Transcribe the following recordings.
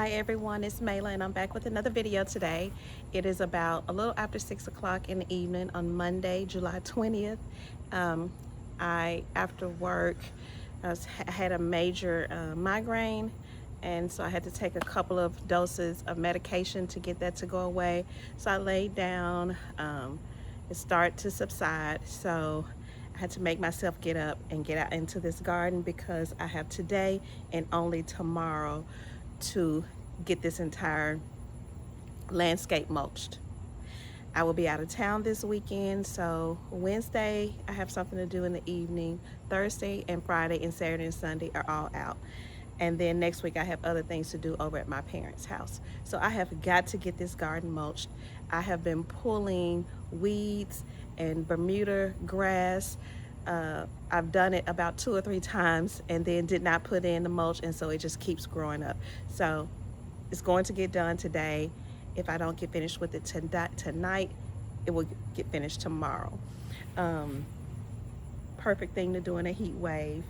Hi everyone, it's Mayla and I'm back with another video today. It is about a little after 6 o'clock in the evening on Monday, July 20th. After work, I had a major migraine, and so I had to take a couple of doses of medication to get that to go away. So I laid down, it started to subside, so I had to make myself get up and get out into this garden because I have today and only tomorrow to get this entire landscape mulched. I will be out of town this weekend, so Wednesday I have something to do in the evening. Thursday and Friday and Saturday and Sunday are all out. And then next week I have other things to do over at my parents' house. So I have got to get this garden mulched. I have been pulling weeds and Bermuda grass. I've done it about 2 or 3 times and then did not put in the mulch, and so it just keeps growing up. So it's going to get done today. If I don't get finished with it tonight, it will get finished tomorrow. Perfect thing to do in a heat wave.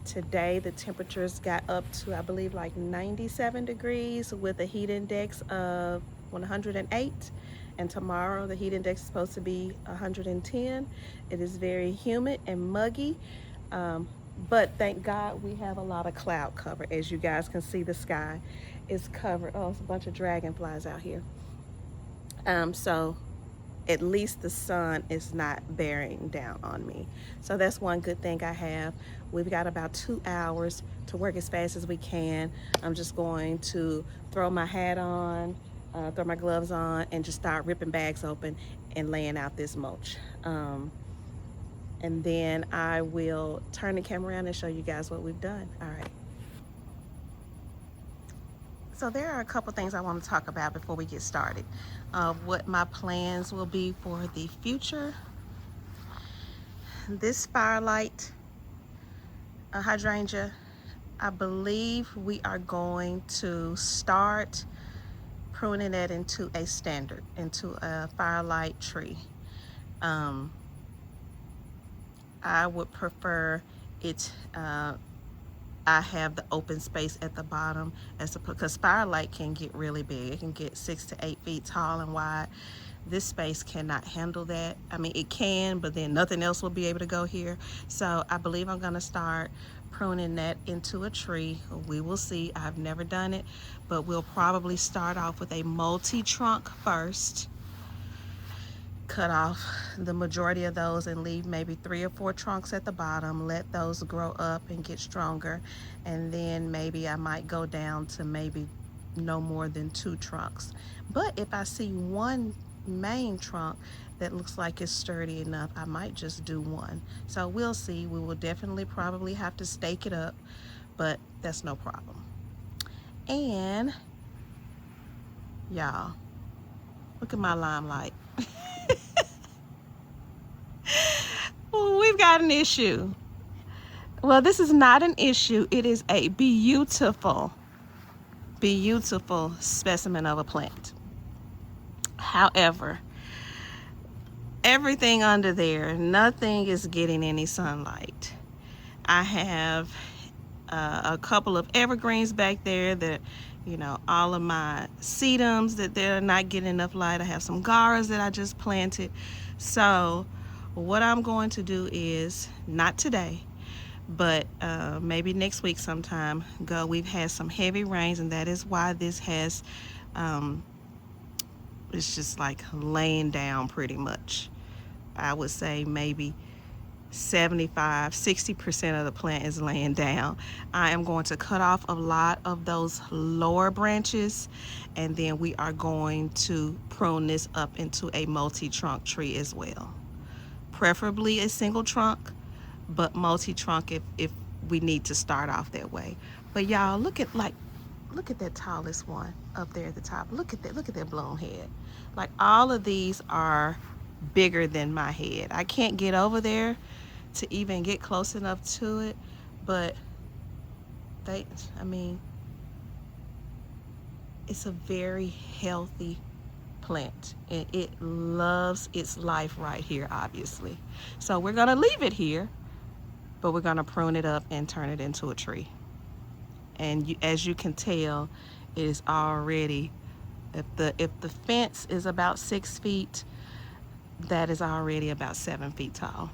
Today the temperatures got up to, I believe, like 97 degrees with a heat index of 108, and tomorrow the heat index is supposed to be 110. It is very humid and muggy, but thank God we have a lot of cloud cover. As you guys can see, the sky is covered. Oh, it's a bunch of dragonflies out here. So at least the sun is not bearing down on me. So that's one good thing I have. We've got about 2 hours to work as fast as we can. I'm just going to throw my hat on, throw my gloves on, and just start ripping bags open and laying out this mulch. And then I will turn the camera around and show you guys what we've done. All right. So there are a couple things I want to talk about before we get started. What my plans will be for the future. This firelight hydrangea, I believe we are going to start pruning it into a standard, into a firelight tree. I would prefer it, I have the open space at the bottom because firelight can get really big. It can get 6 to 8 feet tall and wide. This space cannot handle that. I mean, it can, but then nothing else will be able to go here. So I believe I'm gonna start pruning that into a tree. We will see. I've never done it, but we'll probably start off with a multi-trunk first. Cut off the majority of those and leave maybe 3 or 4 trunks at the bottom. Let those grow up and get stronger, and then maybe I might go down to maybe no more than 2 trunks. But if I see one main trunk that looks like it's sturdy enough, I might just do one. So we'll see. We will definitely probably have to stake it up, but that's no problem. And y'all, look at my limelight. We've got an issue. Well, this is not an issue. It is a beautiful, beautiful specimen of a plant. However, everything under there, nothing is getting any sunlight. I have a couple of evergreens back there that, you know, all of my sedums that they're not getting enough light. I have some garas that I just planted. So what I'm going to do is, not today, but maybe next week sometime, we've had some heavy rains, and that is why this has, it's just like laying down pretty much. I would say maybe 75–60% of the plant is laying down. I am going to cut off a lot of those lower branches, and then we are going to prune this up into a multi-trunk tree as well. Preferably a single trunk, but multi-trunk if we need to start off that way. But y'all, look at that tallest one up there at the top. Look at that blown head. Like, all of these are bigger than my head. I can't get over there to even get close enough to it, but I mean, it's a very healthy plant, and it loves its life right here, obviously. So we're gonna leave it here, but we're gonna prune it up and turn it into a tree. And as you can tell, it is already, if the fence is about 6 feet, that is already about 7 feet tall.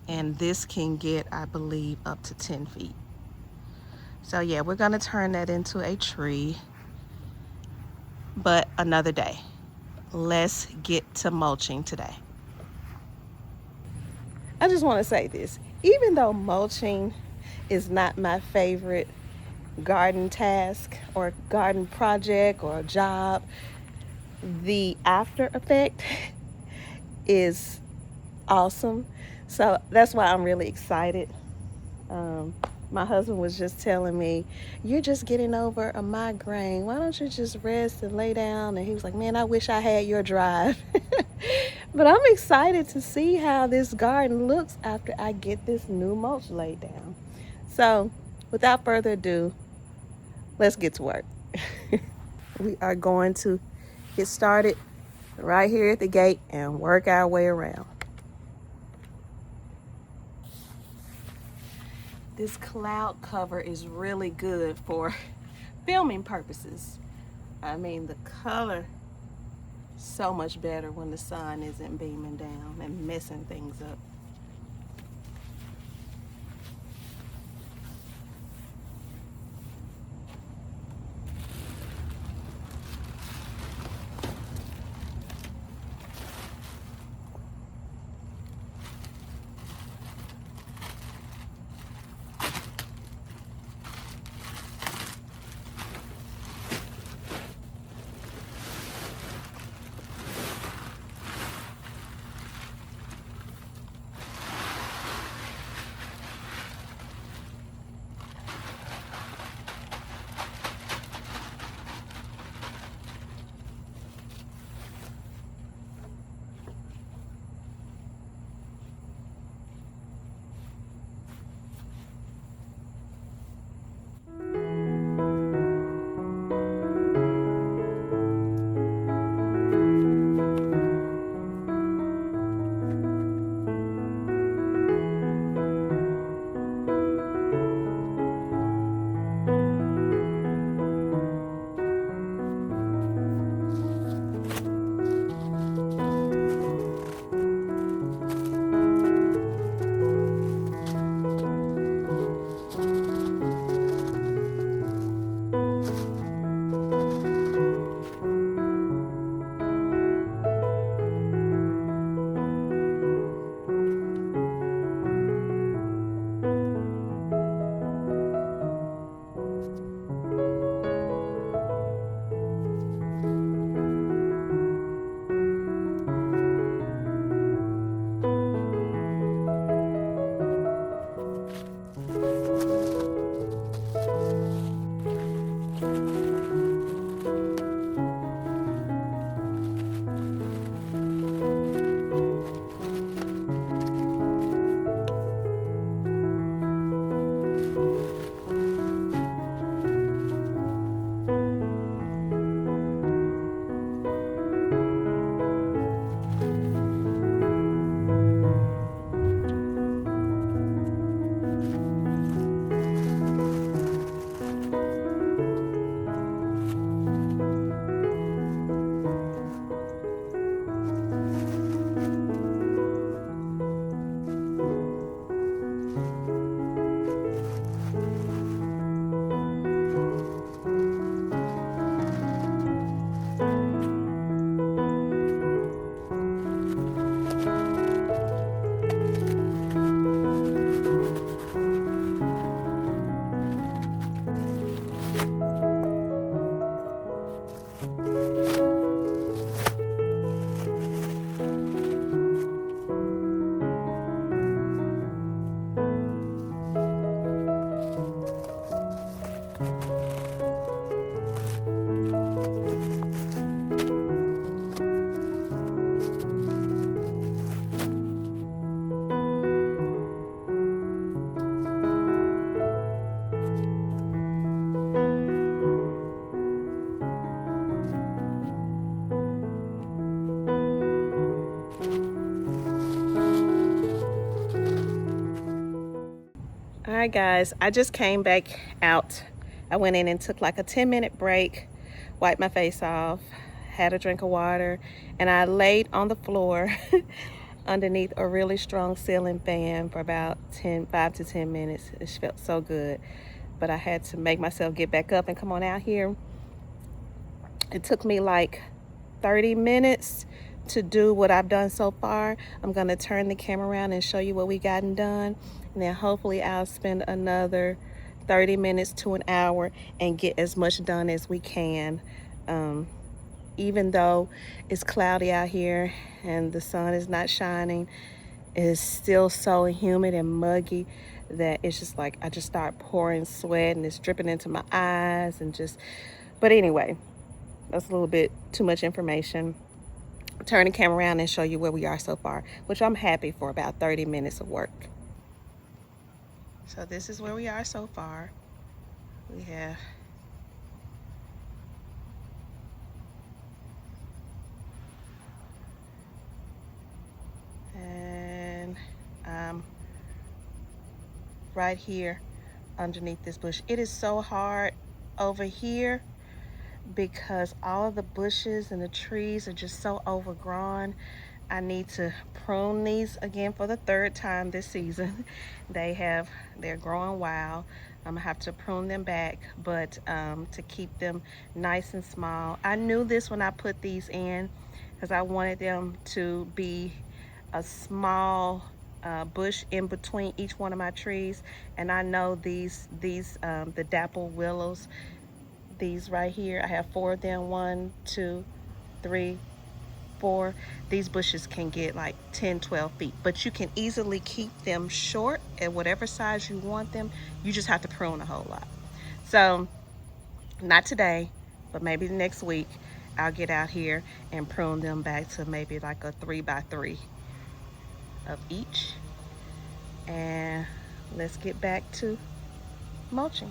And this can get, I believe, up to 10 feet. So yeah, we're gonna turn that into a tree, but another day. Let's get to mulching today. I just want to say this. Even though mulching is not my favorite garden task or garden project or job, the after effect is awesome. So that's why I'm really excited. My husband was just telling me, you're just getting over a migraine. Why don't you just rest and lay down? And he was like, man, I wish I had your drive. But I'm excited to see how this garden looks after I get this new mulch laid down. So without further ado, let's get to work. We are going to get started right here at the gate and work our way around. This cloud cover is really good for filming purposes. I mean, the color is so much better when the sun isn't beaming down and messing things up. All right, guys, I just came back out I went in and took like a 10-minute break, wiped my face off, had a drink of water, and I laid on the floor underneath a really strong ceiling fan for about 5 to 10 minutes. It felt so good, but I had to make myself get back up and come on out here. It took me like 30 minutes to do what I've done so far. I'm gonna turn the camera around and show you what we gotten done, and then hopefully I'll spend another 30 minutes to an hour and get as much done as we can. Even though it's cloudy out here and the sun is not shining, it's still so humid and muggy that it's just like I just start pouring sweat and it's dripping into my eyes and just, but anyway, that's a little bit too much information. Turn the camera around and show you where we are so far, which I'm happy for about 30 minutes of work. So this is where we are so far. We have right here underneath this bush. It is so hard over here because all of the bushes and the trees are just so overgrown. I need to prune these again for the 3rd time this season. They're growing wild. I'm gonna have to prune them back, but to keep them nice and small. I knew this when I put these in because I wanted them to be a small bush in between each one of my trees. And I know the dapple willows, these right here, I have 4 of them, 1, 2, 3, 4. These bushes can get like 10, 12 feet, but you can easily keep them short at whatever size you want them. You just have to prune a whole lot. So not today, but maybe next week I'll get out here and prune them back to maybe like a 3 by 3 of each. And let's get back to mulching.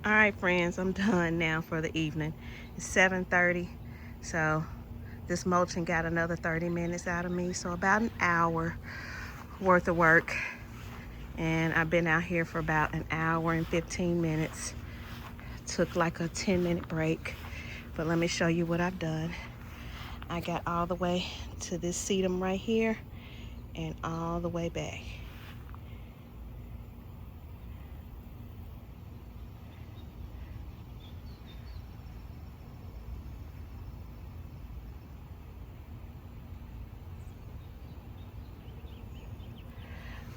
All right, friends, I'm done now for the evening. It's 7:30, so this mulching got another 30 minutes out of me, so about an hour worth of work. And I've been out here for about an hour and 15 minutes. Took like a 10-minute break, but let me show you what I've done. I got all the way to this sedum right here and all the way back.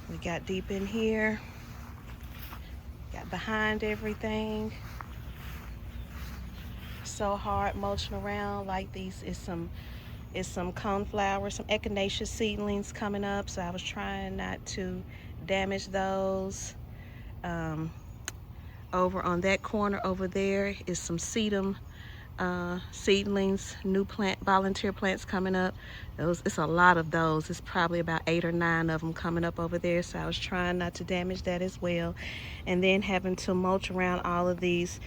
We got deep in here, got behind everything. So hard mulching around. Like these is some coneflower, some echinacea seedlings coming up, so I was trying not to damage those. Over on that corner over there is some sedum seedlings, new plant, volunteer plants coming up. It's a lot of those. It's probably about 8 or 9 of them coming up over there, so I was trying not to damage that as well. And then having to mulch around all of these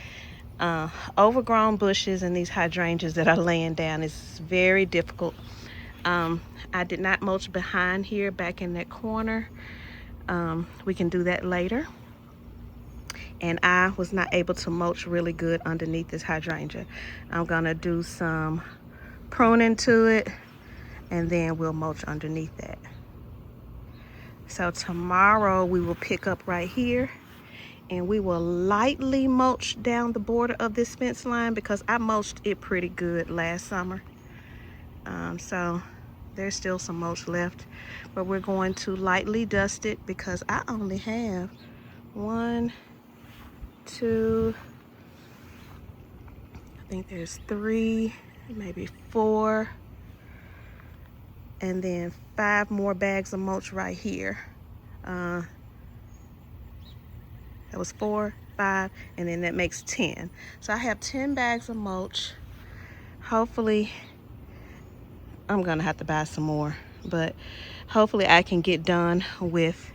overgrown bushes and these hydrangeas that are laying down is very difficult. I did not mulch behind here, back in that corner. We can do that later. And I was not able to mulch really good underneath this hydrangea. I'm gonna do some pruning to it, and then we'll mulch underneath that. So tomorrow we will pick up right here, and we will lightly mulch down the border of this fence line because I mulched it pretty good last summer. So there's still some mulch left, but we're going to lightly dust it because I only have 1, 2, I think there's 3, maybe 4, and then 5 more bags of mulch right here. That was 4, 5, and then that makes 10. So I have 10 bags of mulch. Hopefully, I'm gonna have to buy some more, but hopefully I can get done with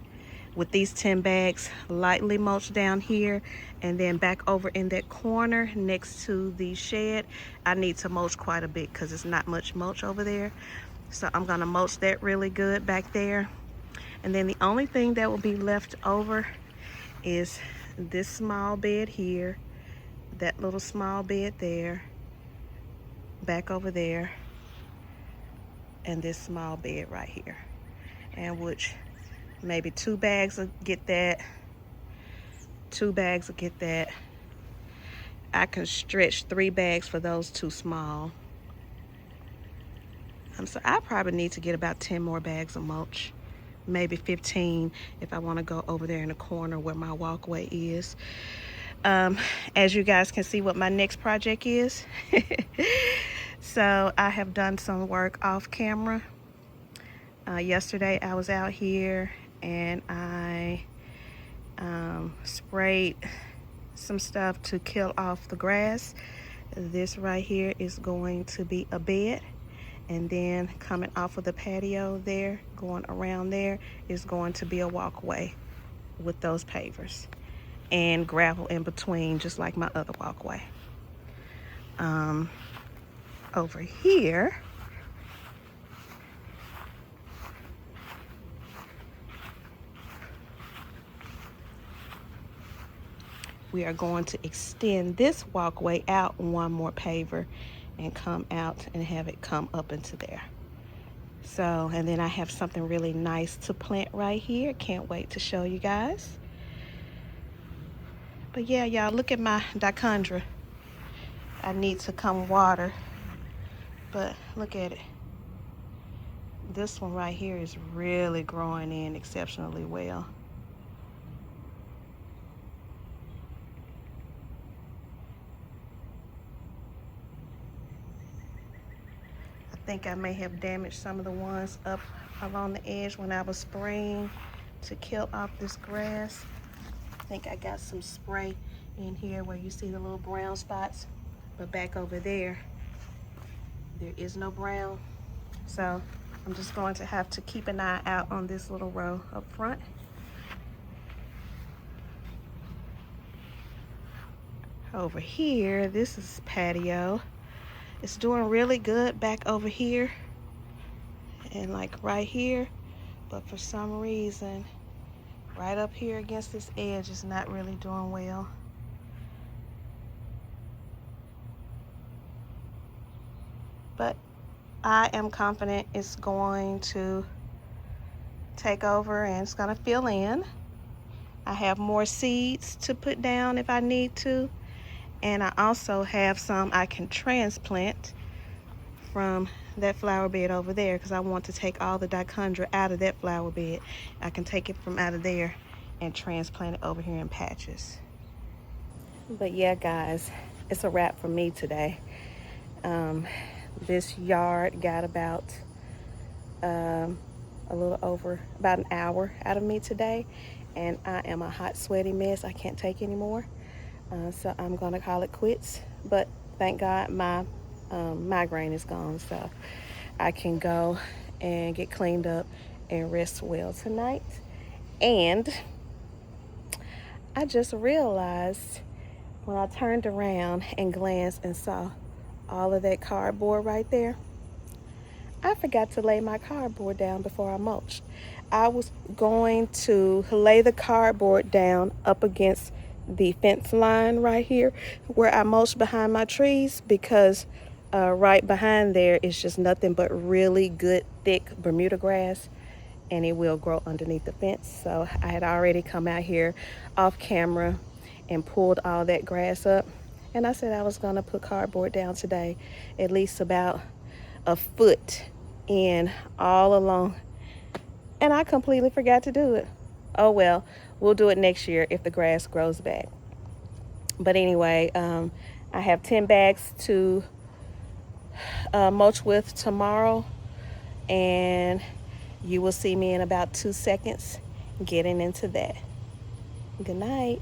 these 10 bags, lightly mulch down here, and then back over in that corner next to the shed. I need to mulch quite a bit because it's not much mulch over there. So I'm gonna mulch that really good back there. And then the only thing that will be left over is this small bed here, that little small bed there, back over there, and this small bed right here. And which maybe 2 bags will get that, 2 bags will get that. I can stretch 3 bags for those 2 small. So I probably need to get about 10 more bags of mulch, maybe 15 if I want to go over there in the corner where my walkway is. As you guys can see what my next project is. So I have done some work off camera. Yesterday I was out here and I sprayed some stuff to kill off the grass. This right here is going to be a bed, and then coming off of the patio there, going around there, is going to be a walkway with those pavers and gravel in between, just like my other walkway. Over here, we are going to extend this walkway out 1 more paver and come out and have it come up into there. So, and then I have something really nice to plant right here. Can't wait to show you guys. But yeah, y'all, look at my dichondra. I need to come water, but look at it. This one right here is really growing in exceptionally well. I think I may have damaged some of the ones up along the edge when I was spraying to kill off this grass. I think I got some spray in here where you see the little brown spots, but back over there, there is no brown. So I'm just going to have to keep an eye out on this little row up front. over here, this is patio. It's doing really good back over here and like right here, but for some reason right up here against this edge is not really doing well. But I am confident it's going to take over and it's going to fill in. I have more seeds to put down if I need to, and I also have some I can transplant from that flower bed over there, because I want to take all the dichondra out of that flower bed. I can take it from out of there and transplant it over here in patches. But yeah, guys, it's a wrap for me today. This yard got about a little over about an hour out of me today, and I am a hot, sweaty mess. I can't take anymore, so I'm gonna call it quits. But thank God my migraine is gone, so I can go and get cleaned up and rest well tonight. And I just realized when I turned around and glanced and saw all of that cardboard right there, I forgot to lay my cardboard down before I mulched. I was going to lay the cardboard down up against the fence line right here where I mulch behind my trees, because right behind there is just nothing but really good thick Bermuda grass, and it will grow underneath the fence. So I had already come out here off camera and pulled all that grass up, and I said I was gonna put cardboard down today, at least about a foot in all along, and I completely forgot to do it. Oh well, we'll do it next year if the grass grows back. But anyway, I have 10 bags to mulch with tomorrow, and you will see me in about 2 seconds getting into that. Good night.